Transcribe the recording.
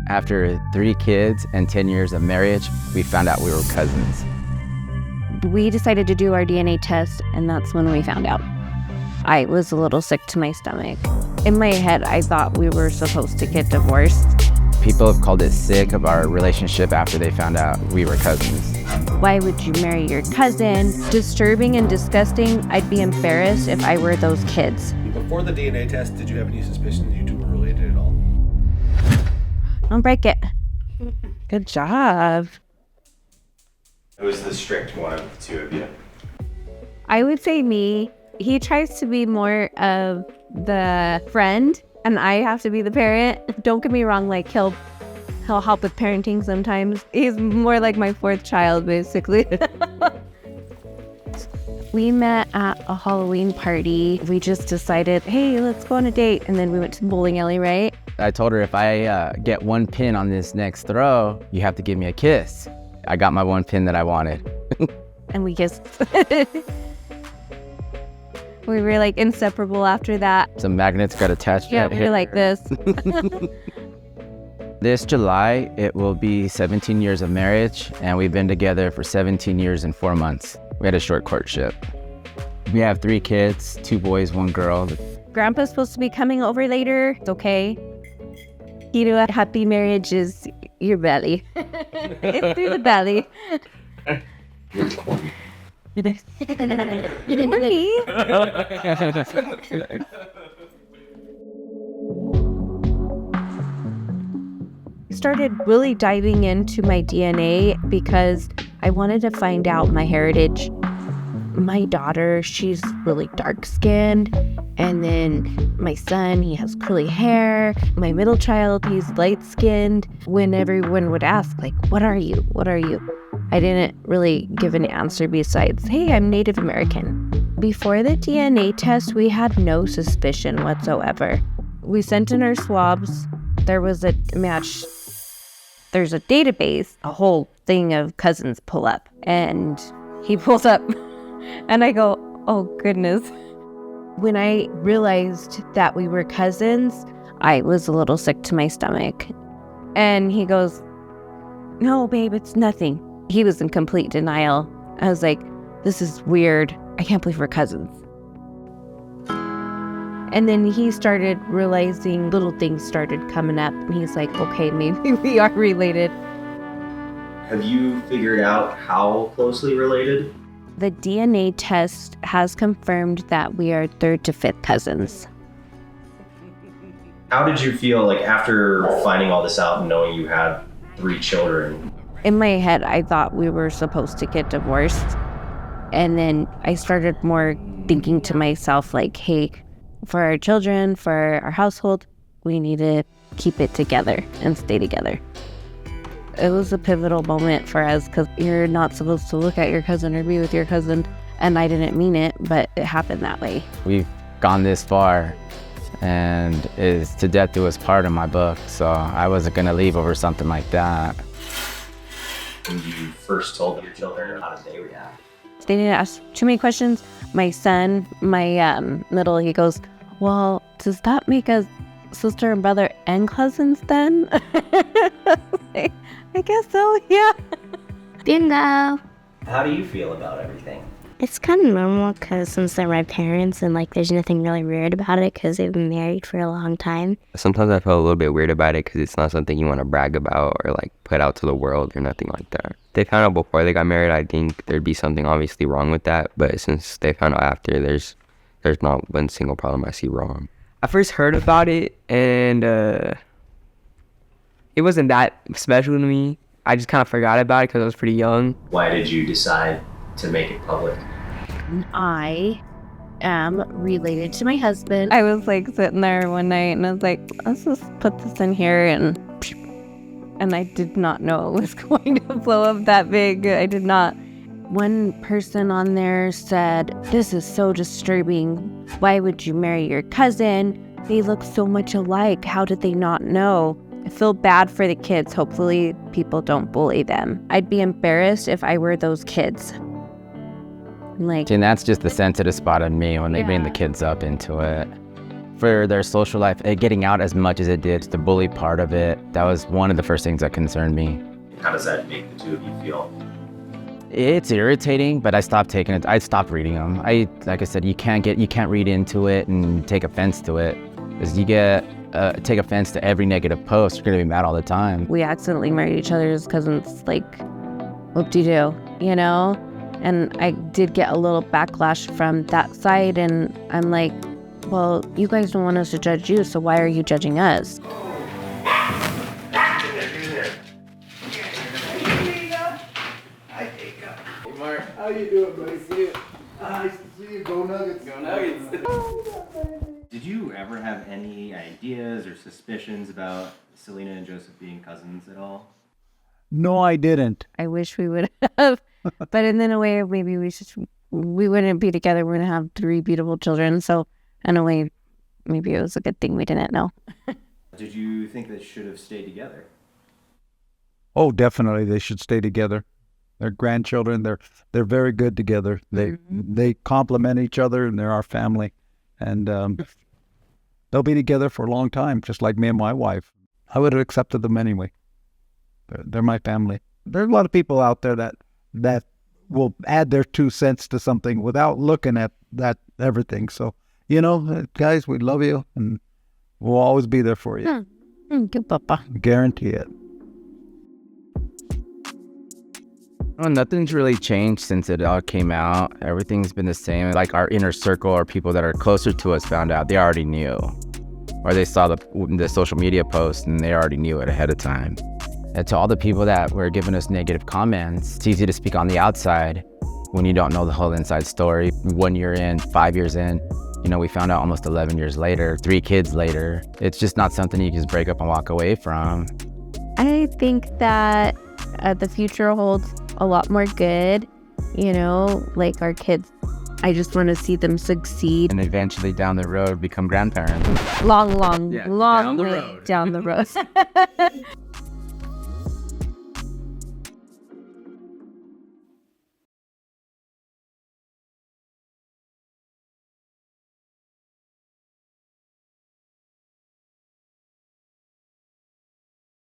After 3 kids and 10 years of marriage, we found out we were cousins. We decided to do our DNA test, and that's when we found out. I was a little sick to my stomach. In my head, I thought we were supposed to get divorced. People have called it sick of our relationship after they found out we were cousins. Why would you marry your cousin? Disturbing and disgusting. I'd be embarrassed if I were those kids. Before the DNA test, did you have any suspicion you two were related at all? Don't break it. Good job. Who was the strict one of the two of you? I would say me. He tries to be more of the friend, and I have to be the parent. Don't get me wrong, like he'll help with parenting sometimes. He's more like my 4th child, basically. We met at a Halloween party. We just decided, hey, let's go on a date. And then we went to the bowling alley, right? I told her if I get 1 pin on this next throw, you have to give me a kiss. I got my 1 pin that I wanted. And we kissed. We were like inseparable after that. Some magnets got attached. Yeah, we were like this. This July, it will be 17 years of marriage, and we've been together for 17 years and 4 months. We had a short courtship. We have 3 kids, 2 boys, 1 girl. Grandpa's supposed to be coming over later. It's okay. Key to a happy marriage is your belly. It's through the belly. You didn't me. Started really diving into my DNA because I wanted to find out my heritage. My daughter, she's really dark-skinned, and then my son, he has curly hair. My middle child, he's light-skinned. When everyone would ask, like, what are you? What are you? I didn't really give an answer besides, hey, I'm Native American. Before the DNA test, we had no suspicion whatsoever. We sent in our swabs. There was a match. There's a database, a whole thing of cousins pull up, and he pulls up. And I go, oh, goodness. When I realized that we were cousins, I was a little sick to my stomach. And he goes, no, babe, it's nothing. He was in complete denial. I was like, this is weird. I can't believe we're cousins. And then he started realizing little things started coming up. And he's like, okay, maybe we are related. Have you figured out how closely related? The DNA test has confirmed that we are 3rd to 5th cousins. How did you feel like after finding all this out and knowing you had 3 children? In my head, I thought we were supposed to get divorced. And then I started more thinking to myself like, hey, for our children, for our household, we need to keep it together and stay together. It was a pivotal moment for us because you're not supposed to look at your cousin or be with your cousin. And I didn't mean it, but it happened that way. We've gone this far, and it's to death do us part in my book. So I wasn't going to leave over something like that. When you first told your children, how did they react? They didn't ask too many questions. My son, my middle, he goes, well, does that make us sister and brother and cousins then? I guess so, yeah. Bingo. How do you feel about everything? It's kind of normal because since they're my parents and like there's nothing really weird about it because they've been married for a long time. Sometimes I felt a little bit weird about it because it's not something you want to brag about or like put out to the world or nothing like that. They found out before they got married, I think there'd be something obviously wrong with that. But since they found out after, there's not one single problem I see wrong. I first heard about it and it wasn't that special to me. I just kind of forgot about it because I was pretty young. Why did you decide to make it public? I am related to my husband. I was like sitting there one night and I was like, let's just put this in here, and I did not know it was going to blow up that big. I did not. One person on there said, this is so disturbing. Why would you marry your cousin? They look so much alike. How did they not know? I feel bad for the kids. Hopefully people don't bully them. I'd be embarrassed if I were those kids. Like, And that's just the sensitive spot in me when they bring the kids up into it. for their social life, getting out as much as it did, the bully part of it, that was one of the first things that concerned me. How does that make the two of you feel? It's irritating, but I stopped taking it. I stopped reading them. Like I said, you can't read into it and take offense to it. Because you take offense to every negative post, you're gonna be mad all the time. We accidentally married each other's cousins, like, whoop-de-doo, you know? And I did get a little backlash from that side, and I'm like, well, you guys don't want us to judge you, so why are you judging us? How you doing, buddy? See you. Nice to see you. Go Nuggets. Go Nuggets. Did you ever have any ideas or suspicions about Celina and Joseph being cousins at all? No, I didn't. I wish we would have, but in a way, maybe we wouldn't be together. We're gonna have 3 beautiful children, so in a way, maybe it was a good thing we didn't know. Did you think they should have stayed together? Oh, definitely, they should stay together. They're grandchildren. They're very good together. They complement each other, and they're our family. And they'll be together for a long time, just like me and my wife. I would have accepted them anyway. They're my family. There's a lot of people out there that will add their 2 cents to something without looking at that everything. So, guys, we love you, and we'll always be there for you. Good papa. Guarantee it. Well, nothing's really changed since it all came out. Everything's been the same. Like our inner circle or people that are closer to us found out, they already knew. Or they saw the social media post and they already knew it ahead of time. And to all the people that were giving us negative comments, it's easy to speak on the outside when you don't know the whole inside story. 1 year in, 5 years in, we found out almost 11 years later, 3 kids later. It's just not something you can just break up and walk away from. I think that the future holds a lot more good, like our kids. I just want to see them succeed. And eventually down the road become grandparents. Long down the way road. down the road.